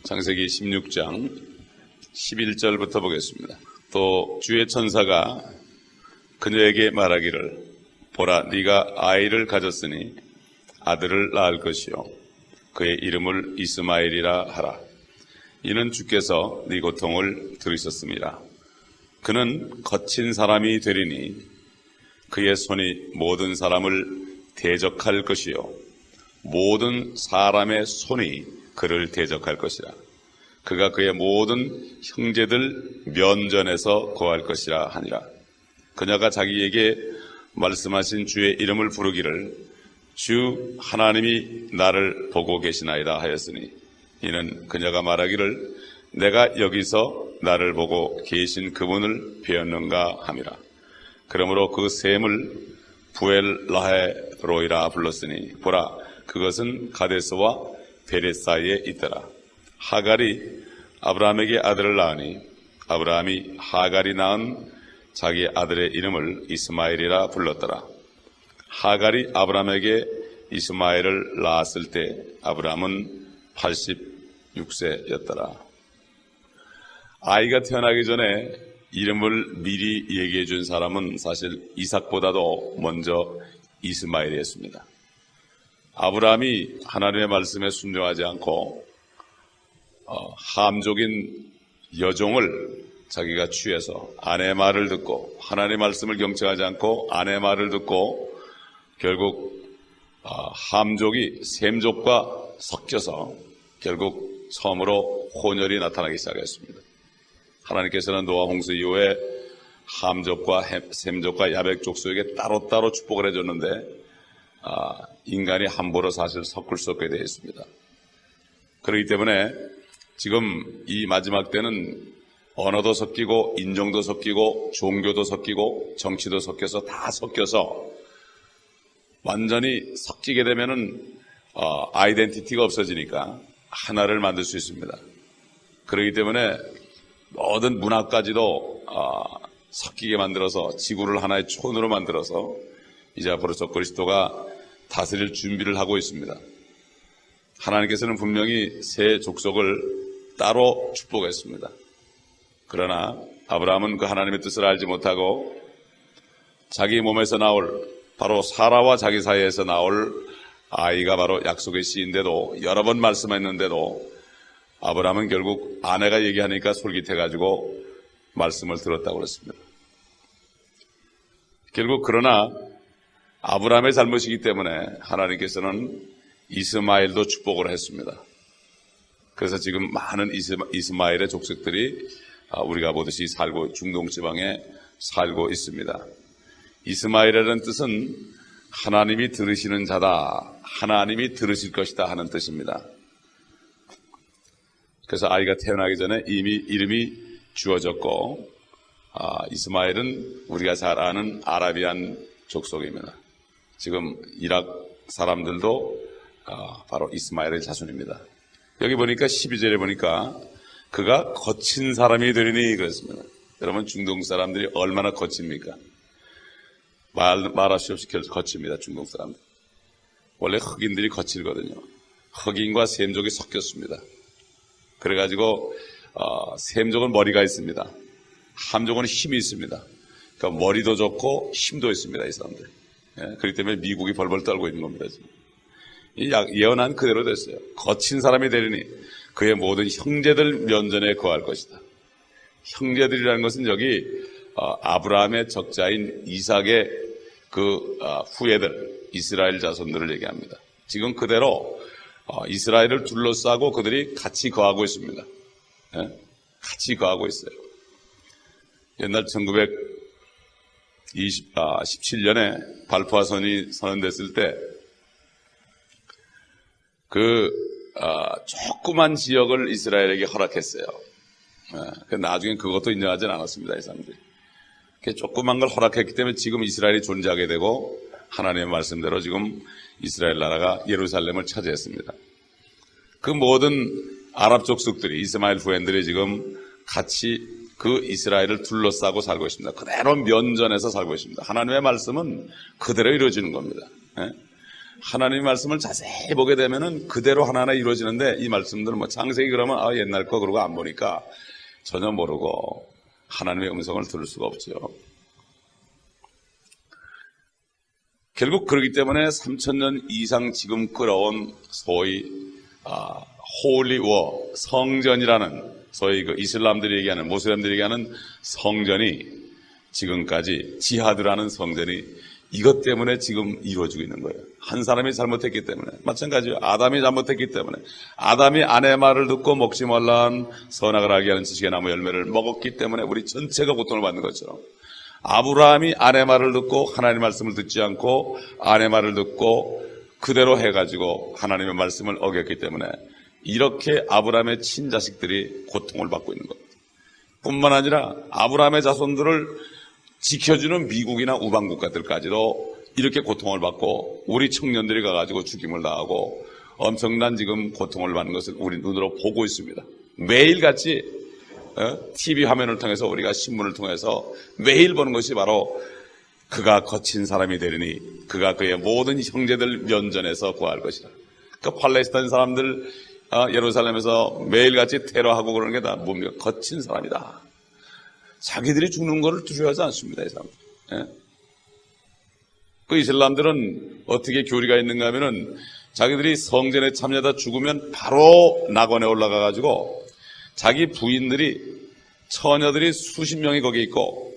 창세기 16장 11절부터 보겠습니다. 또 주의 천사가 그녀에게 말하기를 보라 네가 아이를 가졌으니 아들을 낳을 것이요 그의 이름을 이스마엘이라 하라. 이는 주께서 네 고통을 들으셨음이라. 그는 거친 사람이 되리니 그의 손이 모든 사람을 대적할 것이요 모든 사람의 손이 그를 대적할 것이라. 그가 그의 모든 형제들 면전에서 고할 것이라 하니라. 그녀가 자기에게 말씀하신 주의 이름을 부르기를 주 하나님이 나를 보고 계시나이다 하였으니 이는 그녀가 말하기를 내가 여기서 나를 보고 계신 그분을 배웠는가 함이라. 그러므로 그 셈을 부엘라헤로이라 불렀으니 보라 그것은 가데스와 베렛 사이에 있더라. 하갈이 아브라함에게 아들을 낳으니 아브라함이 하갈이 낳은 자기 아들의 이름을 이스마엘이라 불렀더라. 하갈이 아브라함에게 이스마엘을 낳았을 때 아브라함은 86세였더라. 아이가 태어나기 전에 이름을 미리 얘기해 준 사람은 사실 이삭보다도 먼저 이스마엘이었습니다. 아브라함이 하나님의 말씀에 순종하지 않고 함족인 여종을 자기가 취해서 아내의 말을 듣고 하나님의 말씀을 경청하지 않고 아내의 말을 듣고 결국 함족이 셈족과 섞여서 결국 처음으로 혼혈이 나타나기 시작했습니다. 하나님께서는 노아 홍수 이후에 함족과 셈족과 야벳 족속에게 따로따로 축복을 해줬는데 인간이 함부로 사실 섞을 수 없게 되어 있습니다. 그렇기 때문에 지금 이 마지막 때는 언어도 섞이고 인종도 섞이고 종교도 섞이고 정치도 섞여서 다 섞여서 완전히 섞이게 되면은 아이덴티티가 없어지니까 하나를 만들 수 있습니다. 그렇기 때문에 모든 문화까지도 섞이게 만들어서 지구를 하나의 촌으로 만들어서 이제 앞으로서 그리스도가 다스릴 준비를 하고 있습니다. 하나님께서는 분명히 새 족속을 따로 축복했습니다. 그러나 아브라함은 그 하나님의 뜻을 알지 못하고 자기 몸에서 나올 바로 사라와 자기 사이에서 나올 아이가 바로 약속의 씨인데도 여러 번 말씀했는데도 아브라함은 결국 아내가 얘기하니까 솔깃해가지고 말씀을 들었다고 그랬습니다. 결국 그러나 아브라함의 잘못이기 때문에 하나님께서는 이스마엘도 축복을 했습니다. 그래서 지금 많은 이스마엘의 족속들이 우리가 보듯이 중동 지방에 살고 있습니다. 이스마엘이라는 뜻은 하나님이 들으시는 자다, 하나님이 들으실 것이다 하는 뜻입니다. 그래서 아이가 태어나기 전에 이미 이름이 주어졌고 이스마엘은 우리가 잘 아는 아라비안 족속입니다. 지금 이락 사람들도 바로 이스마엘의 자손입니다. 여기 보니까 12절에 보니까 그가 거친 사람이 되리니 그랬습니다. 여러분 중동 사람들이 얼마나 거칩니까? 말할 수 없이 거칩니다. 중동 사람들. 원래 흑인들이 거칠거든요. 흑인과 셈족이 섞였습니다. 그래가지고 셈족은 머리가 있습니다. 함족은 힘이 있습니다. 그러니까 머리도 좋고 힘도 있습니다. 이 사람들. 그렇기 때문에 미국이 벌벌 떨고 있는 겁니다. 지금. 이 예언한 그대로 됐어요. 거친 사람이 되리니 그의 모든 형제들 면전에 거할 것이다. 형제들이라는 것은 여기 아브라함의 적자인 이삭의 그 후예들 이스라엘 자손들을 얘기합니다. 지금 그대로 이스라엘을 둘러싸고 그들이 같이 거하고 있습니다. 같이 거하고 있어요. 옛날 1917년에 발포화 선언됐을 때 조그만 지역을 이스라엘에게 허락했어요. 나중에 그것도 인정하지는 않았습니다. 이 사람들이. 조그만 걸 허락했기 때문에 지금 이스라엘이 존재하게 되고 하나님의 말씀대로 지금 이스라엘 나라가 예루살렘을 차지했습니다. 그 모든 아랍 족속들이 이스마엘 후손들이 지금 같이 그 이스라엘을 둘러싸고 살고 있습니다. 그대로 면전에서 살고 있습니다. 하나님의 말씀은 그대로 이루어지는 겁니다. 하나님의 말씀을 자세히 보게 되면은 그대로 하나하나 이루어지는데, 이 말씀들은 뭐 창세기 그러면 옛날 거 그러고 안 보니까 전혀 모르고 하나님의 음성을 들을 수가 없죠. 결국 그렇기 때문에 3000년 이상 지금 끌어온 소위 홀리워, 성전이라는, 소위 그 이슬람들이 얘기하는, 모슬렘들이 얘기하는 성전이, 지금까지 지하드라는 성전이 이것 때문에 지금 이루어지고 있는 거예요. 한 사람이 잘못했기 때문에. 마찬가지로 아담이 잘못했기 때문에. 아담이 아내 말을 듣고 먹지 말라는 선악을 알게 하는 지식의 나무 열매를 먹었기 때문에 우리 전체가 고통을 받는 것처럼, 아브라함이 아내 말을 듣고 하나님의 말씀을 듣지 않고 아내 말을 듣고 그대로 해가지고 하나님의 말씀을 어겼기 때문에 이렇게 아브라함의 친자식들이 고통을 받고 있는 겁니다. 뿐만 아니라 아브라함의 자손들을 지켜주는 미국이나 우방 국가들까지도 이렇게 고통을 받고, 우리 청년들이 가가지고 죽임을 당하고 엄청난 지금 고통을 받는 것을 우리 눈으로 보고 있습니다. 매일같이 TV 화면을 통해서, 우리가 신문을 통해서 매일 보는 것이 바로 그가 거친 사람이 되리니 그가 그의 모든 형제들 면전에서 구할 것이라. 그 팔레스타인 사람들 예루살렘에서 매일같이 테러하고 그러는 게 다 뭡니까? 거친 사람이다. 자기들이 죽는 것을 두려워하지 않습니다, 이 사람들. 예? 그 이슬람들은 어떻게 교리가 있는가 하면은, 자기들이 성전에 참여하다 죽으면 바로 낙원에 올라가가지고 자기 부인들이, 처녀들이 수십 명이 거기 있고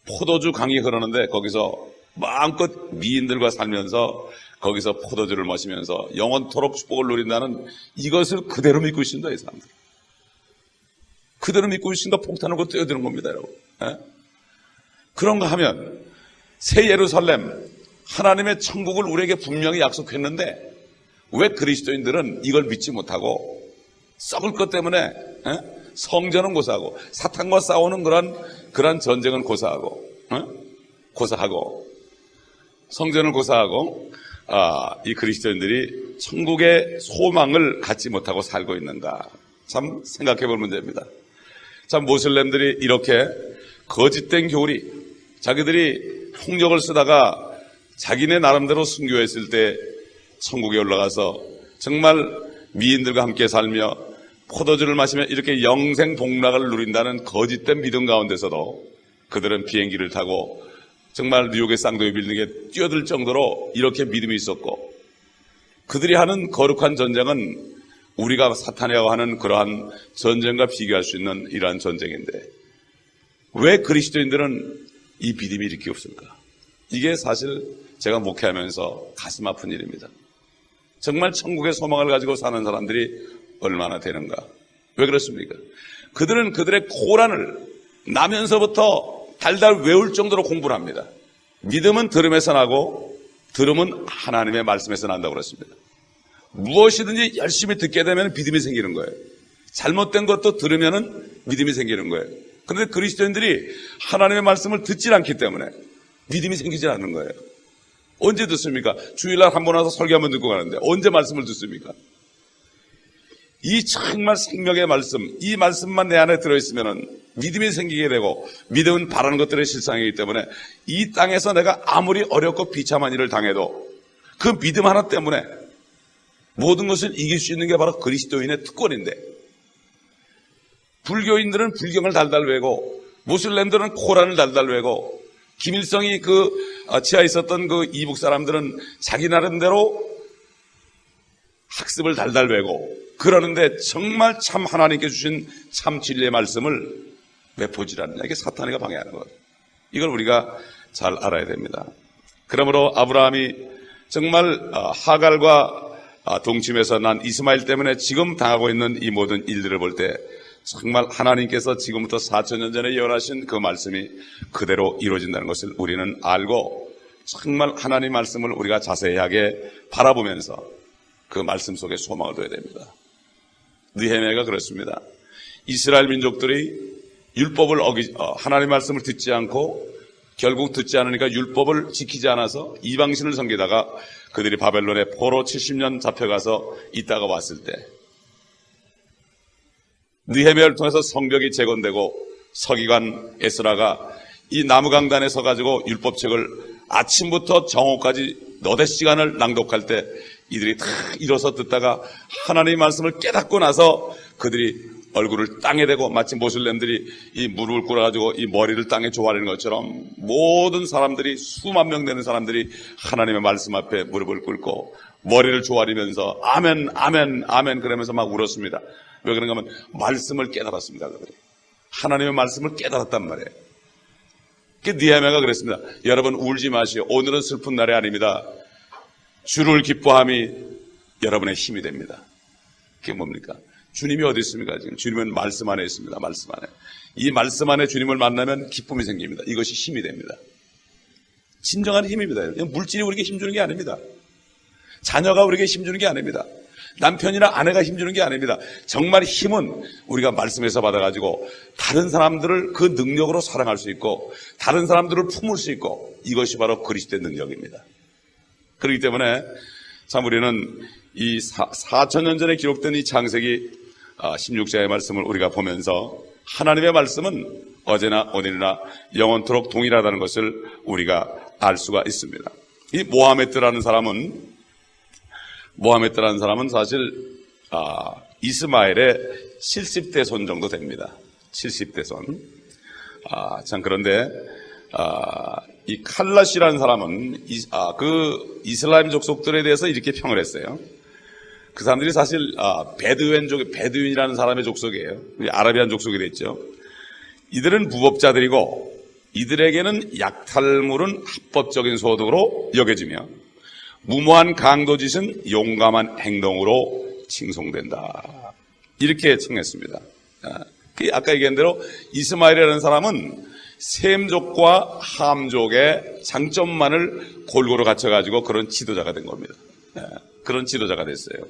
포도주 강이 흐르는데 거기서 마음껏 미인들과 살면서 거기서 포도주를 마시면서 영원토록 축복을 누린다는, 이것을 그대로 믿고 있습니다, 이 사람들. 그대로 믿고 있으니까 폭탄을 뛰어드는 겁니다, 여러분. 예? 그런가 하면 새 예루살렘, 하나님의 천국을 우리에게 분명히 약속했는데 왜 그리스도인들은 이걸 믿지 못하고 썩을 것 때문에, 예? 성전은 고사하고 사탄과 싸우는 그런 전쟁은 고사하고, 고사하고 성전을 고사하고 이 그리스도인들이 천국의 소망을 갖지 못하고 살고 있는가, 참 생각해 볼 문제입니다. 참 모슬렘들이 이렇게 거짓된 교리, 자기들이 폭력을 쓰다가 자기네 나름대로 순교했을 때 천국에 올라가서 정말 미인들과 함께 살며 포도주를 마시며 이렇게 영생 복락을 누린다는 거짓된 믿음 가운데서도 그들은 비행기를 타고 정말 뉴욕의 쌍도이 빌딩에 뛰어들 정도로 이렇게 믿음이 있었고, 그들이 하는 거룩한 전쟁은 우리가 사탄이라고 하는 그러한 전쟁과 비교할 수 있는 이러한 전쟁인데, 왜 그리스도인들은 이 믿음이 이렇게 없을까? 이게 사실 제가 목회하면서 가슴 아픈 일입니다. 정말 천국의 소망을 가지고 사는 사람들이 얼마나 되는가? 왜 그렇습니까? 그들은 그들의 고난을 나면서부터 달달 외울 정도로 공부를 합니다. 믿음은 들음에서 나고 들음은 하나님의 말씀에서 난다고 그랬습니다. 무엇이든지 열심히 듣게 되면 믿음이 생기는 거예요. 잘못된 것도 들으면 믿음이 생기는 거예요. 그런데 그리스도인들이 하나님의 말씀을 듣지 않기 때문에 믿음이 생기지 않는 거예요. 언제 듣습니까? 주일날 한 번 와서 설교 한번 듣고 가는데 언제 말씀을 듣습니까? 이 정말 생명의 말씀, 이 말씀만 내 안에 들어있으면 믿음이 생기게 되고, 믿음은 바라는 것들의 실상이기 때문에 이 땅에서 내가 아무리 어렵고 비참한 일을 당해도 그 믿음 하나 때문에 모든 것을 이길 수 있는 게 바로 그리스도인의 특권인데, 불교인들은 불경을 달달 외고 무슬림들은 코란을 달달 외고 김일성이 지하에 있었던 그 이북 사람들은 자기 나름대로 학습을 달달 외고 그러는데, 정말 참 하나님께 주신 참 진리의 말씀을 왜 보지 않느냐? 이게 사탄이가 방해하는 거예요. 이걸 우리가 잘 알아야 됩니다. 그러므로 아브라함이 정말 하갈과 동침해서 난 이스마엘 때문에 지금 당하고 있는 이 모든 일들을 볼 때 정말 하나님께서 지금부터 4000년 전에 예언하신 그 말씀이 그대로 이루어진다는 것을 우리는 알고, 정말 하나님 말씀을 우리가 자세하게 바라보면서 그 말씀 속에 소망을 둬야 됩니다. 느헤미야가 그렇습니다. 이스라엘 민족들이 율법을 하나님 말씀을 듣지 않고 결국 듣지 않으니까 율법을 지키지 않아서 이방신을 섬기다가 그들이 바벨론에 포로 70년 잡혀가서 있다가 왔을 때 느헤미야를 통해서 성벽이 재건되고 서기관 에스라가 이 나무강단에 서가지고 율법책을 아침부터 정오까지 너댓 시간을 낭독할 때 이들이 다 일어서 듣다가 하나님의 말씀을 깨닫고 나서 그들이 얼굴을 땅에 대고 마치 모슬렘들이 이 무릎을 꿇어가지고 이 머리를 땅에 조아리는 것처럼 모든 사람들이 수만 명 되는 사람들이 하나님의 말씀 앞에 무릎을 꿇고 머리를 조아리면서 아멘 아멘 아멘 그러면서 막 울었습니다. 왜 그런가 하면 말씀을 깨달았습니다. 그들이 하나님의 말씀을 깨달았단 말이에요. 느헤미야가 그랬습니다. 여러분 울지 마시오. 오늘은 슬픈 날이 아닙니다. 주를 기뻐함이 여러분의 힘이 됩니다. 그게 뭡니까? 주님이 어디 있습니까? 지금 주님은 말씀 안에 있습니다. 말씀 안에. 이 말씀 안에 주님을 만나면 기쁨이 생깁니다. 이것이 힘이 됩니다. 진정한 힘입니다. 물질이 우리에게 힘주는 게 아닙니다. 자녀가 우리에게 힘주는 게 아닙니다. 남편이나 아내가 힘주는 게 아닙니다. 정말 힘은 우리가 말씀에서 받아가지고 다른 사람들을 그 능력으로 사랑할 수 있고 다른 사람들을 품을 수 있고 이것이 바로 그리스도의 능력입니다. 그렇기 때문에 참 우리는 이 4,000년 전에 기록된 이 창세기 16장의 말씀을 우리가 보면서 하나님의 말씀은 어제나 오늘이나 영원토록 동일하다는 것을 우리가 알 수가 있습니다. 이 모하메드라는 사람은 사실 이스마엘의 70대 손 정도 됩니다. 70대 손. 참 그런데 이 칼라시라는 사람은 그 이슬람 족속들에 대해서 이렇게 평을 했어요. 그 사람들이 사실 베두인이라는 사람의 족속이에요. 아라비안 족속이 됐죠. 이들은 무법자들이고 이들에게는 약탈물은 합법적인 소득으로 여겨지며 무모한 강도짓은 용감한 행동으로 칭송된다. 이렇게稱했습니다. 아까 얘기한 대로 이스마엘이라는 사람은 셈족과 함족의 장점만을 골고루 갖춰가지고 그런 지도자가 된 겁니다. 그런 지도자가 됐어요.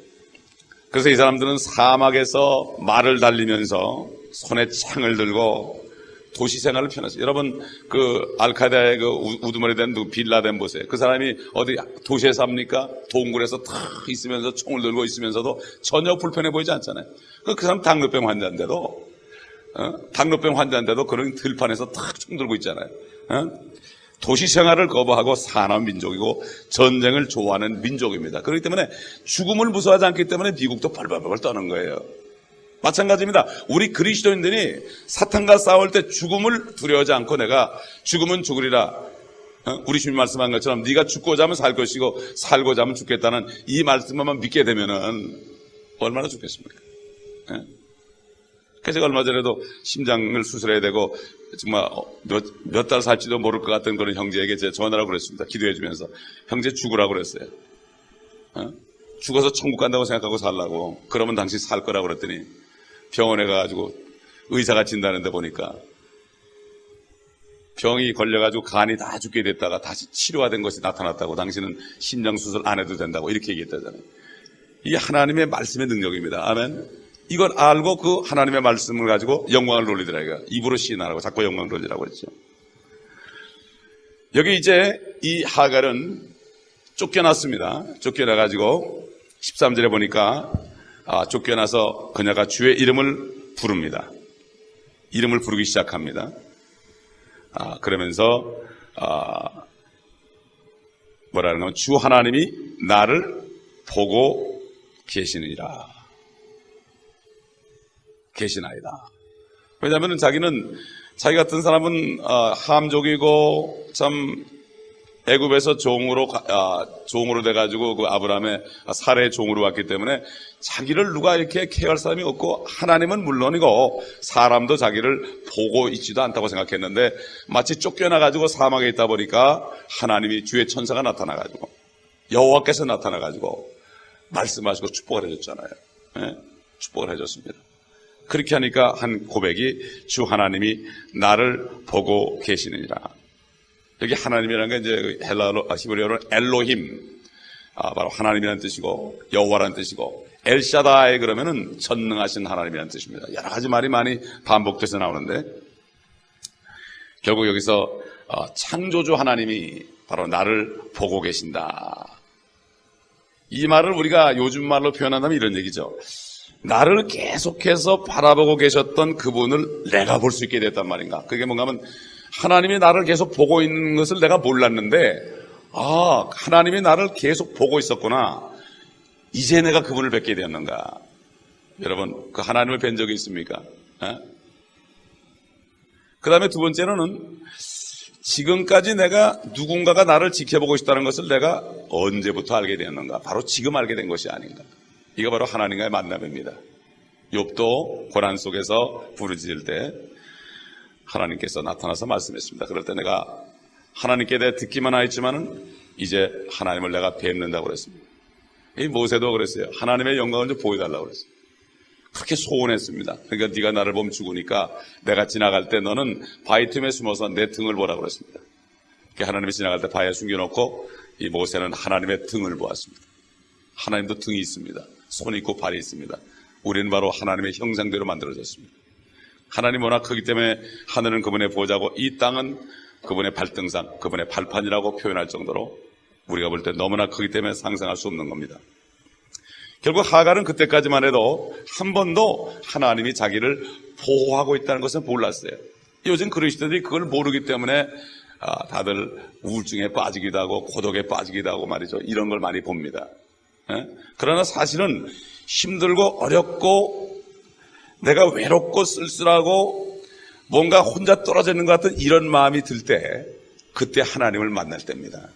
그래서 이 사람들은 사막에서 말을 달리면서 손에 창을 들고 도시 생활을 펴냈어요. 여러분 그 알카에다의 그 우두머리 된 빌라덴 보세요. 그 사람이 어디 도시에 삽니까? 동굴에서 탁 있으면서 총을 들고 있으면서도 전혀 불편해 보이지 않잖아요. 그 사람 당뇨병 환자인데도 그런 들판에서 탁 총 들고 있잖아요. 도시 생활을 거부하고 산업 민족이고 전쟁을 좋아하는 민족입니다. 그렇기 때문에 죽음을 무서워하지 않기 때문에 미국도 벌벌벌 떠는 거예요. 마찬가지입니다. 우리 그리스도인들이 사탄과 싸울 때 죽음을 두려워하지 않고 내가 죽으면 죽으리라. 우리 주님 말씀한 것처럼 네가 죽고자 하면 살 것이고 살고자 하면 죽겠다는 이 말씀만 믿게 되면은 얼마나 좋겠습니까? 그래서 제가 얼마 전에도 심장을 수술해야 되고 정말 몇 달 살지도 모를 것 같은 그런 형제에게 제가 전화라고 그랬습니다. 기도해 주면서 형제 죽으라고 그랬어요. 죽어서 천국 간다고 생각하고 살라고. 그러면 당신 살 거라고 그랬더니 병원에 가가지고 의사가 진단했는데 보니까 병이 걸려가지고 간이 다 죽게 됐다가 다시 치료가 된 것이 나타났다고. 당신은 심장 수술 안 해도 된다고 이렇게 얘기했다잖아요. 이게 하나님의 말씀의 능력입니다. 아멘. 이걸 알고 그 하나님의 말씀을 가지고 영광을 돌리더라고요. 입으로 시인하라고 자꾸 영광을 돌리라고 했죠. 여기 이제 이 하갈은 쫓겨났습니다. 쫓겨나가지고 13절에 보니까 쫓겨나서 그녀가 주의 이름을 부릅니다. 이름을 부르기 시작합니다. 그러면서 뭐라는 건 주 하나님이 나를 보고 계시나이다. 왜냐하면 자기는 자기 같은 사람은 함족이고 참 애굽에서 종으로 돼가지고 그 아브라함의 살해의 종으로 왔기 때문에 자기를 누가 이렇게 케어할 사람이 없고 하나님은 물론이고 사람도 자기를 보고 있지도 않다고 생각했는데 마치 쫓겨나가지고 사막에 있다 보니까 하나님이 주의 천사가 나타나가지고 여호와께서 나타나가지고 말씀하시고 축복을 해줬잖아요. 네? 축복을 해줬습니다. 그렇게 하니까 한 고백이 주 하나님이 나를 보고 계시느니라. 여기 하나님이라는 게 이제 헬라어로 히브리어로 엘로힘, 바로 하나님이라는 뜻이고 여호와라는 뜻이고 엘샤다이 그러면은 전능하신 하나님이라는 뜻입니다. 여러 가지 말이 많이 반복돼서 나오는데 결국 여기서 창조주 하나님이 바로 나를 보고 계신다. 이 말을 우리가 요즘 말로 표현한다면 이런 얘기죠. 나를 계속해서 바라보고 계셨던 그분을 내가 볼 수 있게 됐단 말인가. 그게 뭔가 하면 하나님이 나를 계속 보고 있는 것을 내가 몰랐는데 아, 하나님이 나를 계속 보고 있었구나. 이제 내가 그분을 뵙게 되었는가. 여러분, 그 하나님을 뵌 적이 있습니까? 그 다음에 두 번째로는 지금까지 내가 누군가가 나를 지켜보고 있다는 것을 내가 언제부터 알게 되었는가. 바로 지금 알게 된 것이 아닌가. 이거 바로 하나님과의 만남입니다. 욥도 고난 속에서 부르짖을 때 하나님께서 나타나서 말씀했습니다. 그럴 때 내가 하나님께 대해 듣기만 하였지만은 이제 하나님을 내가 뵙는다고 그랬습니다. 이 모세도 그랬어요. 하나님의 영광을 좀 보여달라고 그랬어요. 그렇게 소원했습니다. 그러니까 네가 나를 보면 죽으니까 내가 지나갈 때 너는 바위 틈에 숨어서 내 등을 보라고 그랬습니다. 하나님이 지나갈 때 바위에 숨겨놓고 이 모세는 하나님의 등을 보았습니다. 하나님도 등이 있습니다. 손이 있고 발이 있습니다. 우리는 바로 하나님의 형상대로 만들어졌습니다. 하나님 워낙 크기 때문에 하늘은 그분의 보좌고 이 땅은 그분의 발등상, 그분의 발판이라고 표현할 정도로 우리가 볼 때 너무나 크기 때문에 상상할 수 없는 겁니다. 결국 하갈은 그때까지만 해도 한 번도 하나님이 자기를 보호하고 있다는 것을 몰랐어요. 요즘 그리스도들이 그걸 모르기 때문에 다들 우울증에 빠지기도 하고 고독에 빠지기도 하고 말이죠. 이런 걸 많이 봅니다. 그러나 사실은 힘들고 어렵고 내가 외롭고 쓸쓸하고 뭔가 혼자 떨어져 있는 것 같은 이런 마음이 들 때 그때 하나님을 만날 때입니다.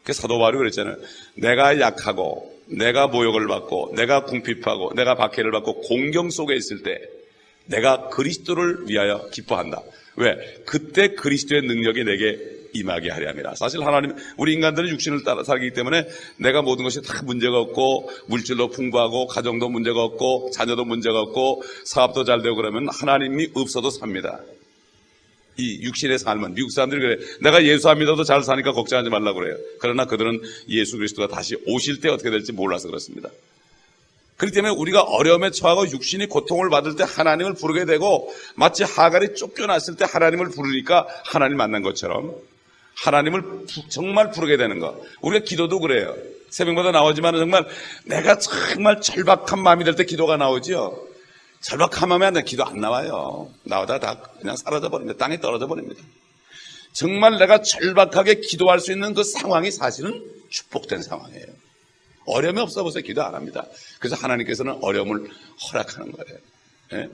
그 사도 바울이 그랬잖아요. 내가 약하고 내가 모욕을 받고 내가 궁핍하고 내가 박해를 받고 공경 속에 있을 때 내가 그리스도를 위하여 기뻐한다. 왜? 그때 그리스도의 능력이 내게 임하게 하려 함이라. 사실 하나님, 우리 인간들은 육신을 따라 살기 때문에 내가 모든 것이 다 문제가 없고 물질도 풍부하고 가정도 문제가 없고 자녀도 문제가 없고 사업도 잘 되고 그러면 하나님이 없어도 삽니다. 이 육신의 삶은 미국 사람들이 그래. 내가 예수 안 믿어도 잘 사니까 걱정하지 말라고 그래요. 그러나 그들은 예수 그리스도가 다시 오실 때 어떻게 될지 몰라서 그렇습니다. 그렇기 때문에 우리가 어려움에 처하고 육신이 고통을 받을 때 하나님을 부르게 되고 마치 하갈이 쫓겨났을 때 하나님을 부르니까 하나님 만난 것처럼 하나님을 정말 부르게 되는 것. 우리가 기도도 그래요. 새벽마다 나오지만 정말 내가 정말 절박한 마음이 될 때 기도가 나오죠. 절박한 마음에 안 돼. 기도 안 나와요. 나오다가 다 그냥 사라져 버립니다. 땅에 떨어져 버립니다. 정말 내가 절박하게 기도할 수 있는 그 상황이 사실은 축복된 상황이에요. 어려움이 없어 보세요. 기도 안 합니다. 그래서 하나님께서는 어려움을 허락하는 거예요. 네?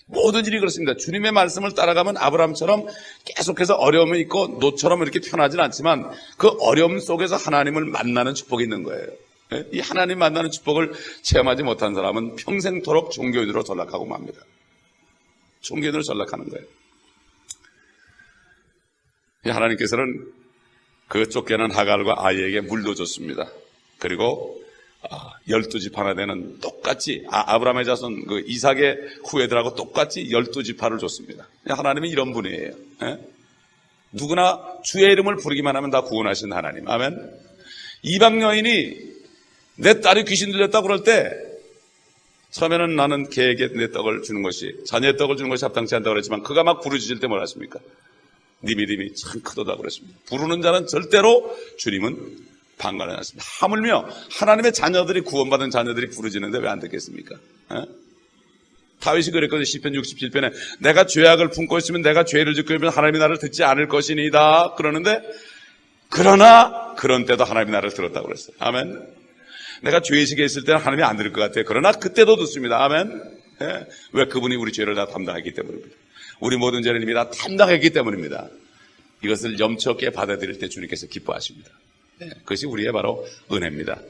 모든 일이 그렇습니다. 주님의 말씀을 따라가면 아브라함처럼 계속해서 어려움이 있고 노처럼 이렇게 편하진 않지만 그 어려움 속에서 하나님을 만나는 축복이 있는 거예요. 네? 이 하나님 만나는 축복을 체험하지 못한 사람은 평생토록 종교인으로 전락하고 맙니다. 종교인으로 전락하는 거예요. 하나님께서는 그 쫓겨난 하갈과 아이에게 물도 줬습니다. 그리고 12지파나 되는 똑같이 아브라함의 자손 그 이삭의 후예들하고 똑같이 12지파를 줬습니다. 하나님은 이런 분이에요. 예? 누구나 주의 이름을 부르기만 하면 다 구원하신 하나님. 아멘. 이방 여인이 내 딸이 귀신 들렸다고 그럴 때 처음에는 나는 개에게 내 떡을 주는 것이 자녀의 떡을 주는 것이 합당치 않다고 그랬지만 그가 막 부르짖을 때 뭐라 했습니까? 네 믿음이 참 크도다 그랬습니다. 부르는 자는 절대로 주님은 방관하지 않습니다. 하물며 하나님의 자녀들이 구원받은 자녀들이 부르짖는데 왜 안 듣겠습니까? 다윗이 그랬거든요. 시편 67편에 내가 죄악을 품고 있으면 내가 죄를 짓고 있으면 하나님이 나를 듣지 않을 것이니이다. 그러는데 그러나 그런 때도 하나님이 나를 들었다고 그랬어요. 아멘. 내가 죄의식에 있을 때는 하나님이 안 들을 것 같아요. 그러나 그때도 듣습니다. 아멘. 예. 왜? 그분이 우리 죄를 다 담당했기 때문입니다. 우리 모든 죄를 이미 다 담당했기 때문입니다. 이것을 염치 없게 받아들일 때 주님께서 기뻐하십니다. 네, 그것이 우리의 바로 은혜입니다.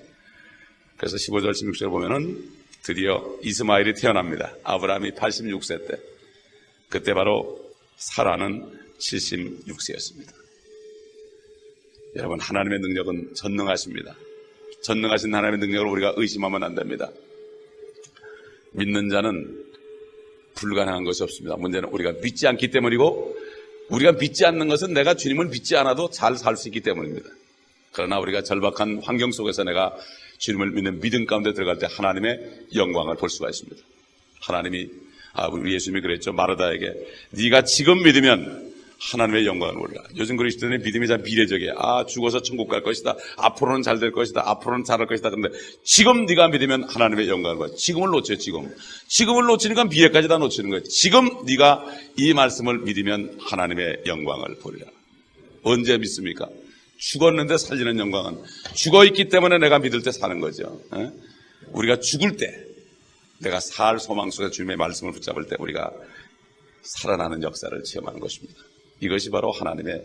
그래서 15절 16절 보면은 드디어 이스마엘이 태어납니다. 아브라함이 86세 때. 그때 바로 사라는 76세였습니다. 여러분, 하나님의 능력은 전능하십니다. 전능하신 하나님의 능력을 우리가 의심하면 안 됩니다. 믿는 자는 불가능한 것이 없습니다. 문제는 우리가 믿지 않기 때문이고 우리가 믿지 않는 것은 내가 주님을 믿지 않아도 잘 살 수 있기 때문입니다. 그러나 우리가 절박한 환경 속에서 내가 주님을 믿는 믿음 가운데 들어갈 때 하나님의 영광을 볼 수가 있습니다. 하나님이 우리 예수님이 그랬죠. 마르다에게 네가 지금 믿으면 하나님의 영광을 몰라. 요즘 그리스도인의 믿음이 다 미래적이야. 죽어서 천국 갈 것이다. 앞으로는 잘 될 것이다. 앞으로는 잘할 것이다. 그런데 지금 네가 믿으면 하나님의 영광을 봐. 지금을 놓쳐요. 지금을 놓치니까 미래까지 다 놓치는 거예요. 지금 네가 이 말씀을 믿으면 하나님의 영광을 보리라. 언제 믿습니까? 죽었는데 살리는 영광은 죽어있기 때문에 내가 믿을 때 사는 거죠. 우리가 죽을 때 내가 살 소망 속에 주님의 말씀을 붙잡을 때 우리가 살아나는 역사를 체험하는 것입니다. 이것이 바로 하나님의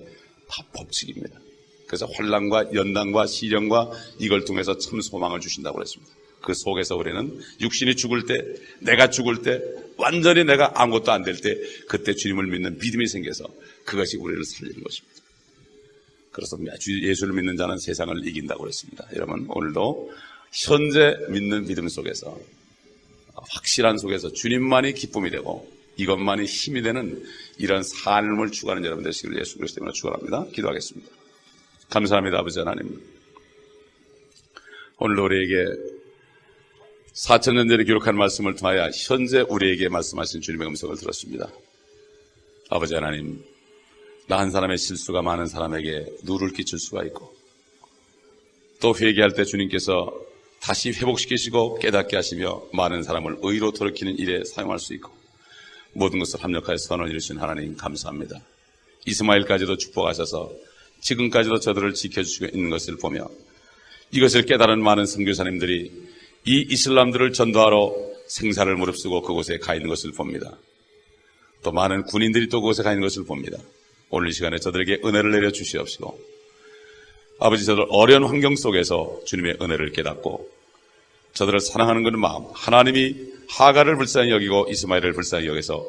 법칙입니다. 그래서 환난과 연단과 시련과 이걸 통해서 참 소망을 주신다고 그랬습니다. 그 속에서 우리는 육신이 죽을 때, 내가 죽을 때, 완전히 내가 아무것도 안 될 때 그때 주님을 믿는 믿음이 생겨서 그것이 우리를 살리는 것입니다. 그래서 예수를 믿는 자는 세상을 이긴다고 그랬습니다. 여러분 오늘도 현재 믿는 믿음 속에서 확실한 속에서 주님만이 기쁨이 되고 이것만이 힘이 되는 이런 삶을 추구하는 여러분 되시기를 예수 그리스도 이름으로 축원합니다. 기도하겠습니다. 감사합니다. 아버지 하나님, 오늘 우리에게 4,000년 전에 기록한 말씀을 통하여 현재 우리에게 말씀하신 주님의 음성을 들었습니다. 아버지 하나님, 나 한 사람의 실수가 많은 사람에게 누를 끼칠 수가 있고 또 회개할 때 주님께서 다시 회복시키시고 깨닫게 하시며 많은 사람을 의로 돌이키는 일에 사용할 수 있고 모든 것을 합력하여 선을 이루신 하나님 감사합니다. 이스마엘까지도 축복하셔서 지금까지도 저들을 지켜주시고 있는 것을 보며 이것을 깨달은 많은 선교사님들이 이 이슬람들을 전도하러 생사를 무릅쓰고 그곳에 가 있는 것을 봅니다. 또 많은 군인들이 또 그곳에 가 있는 것을 봅니다. 오늘 이 시간에 저들에게 은혜를 내려 주시옵시고 아버지 저들 어려운 환경 속에서 주님의 은혜를 깨닫고 저들을 사랑하는 그런 마음, 하나님이 하갈을 불쌍히 여기고 이스마엘을 불쌍히 여기서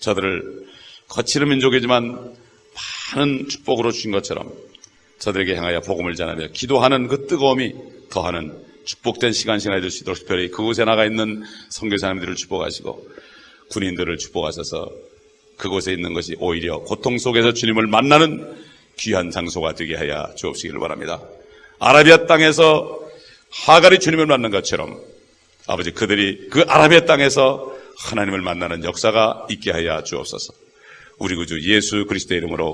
저들을 거칠은 민족이지만 많은 축복으로 주신 것처럼 저들에게 향하여 복음을 전하며 기도하는 그 뜨거움이 더하는 축복된 시간이 될 수 있도록 특별히 그곳에 나가 있는 선교사님들을 축복하시고 군인들을 축복하셔서 그곳에 있는 것이 오히려 고통 속에서 주님을 만나는 귀한 장소가 되게 하여 주옵시기를 바랍니다. 아라비아 땅에서 하갈이 주님을 만난 것처럼 아버지 그들이 그 아라비아 땅에서 하나님을 만나는 역사가 있게 하여 주옵소서. 우리 구주 예수 그리스도의 이름으로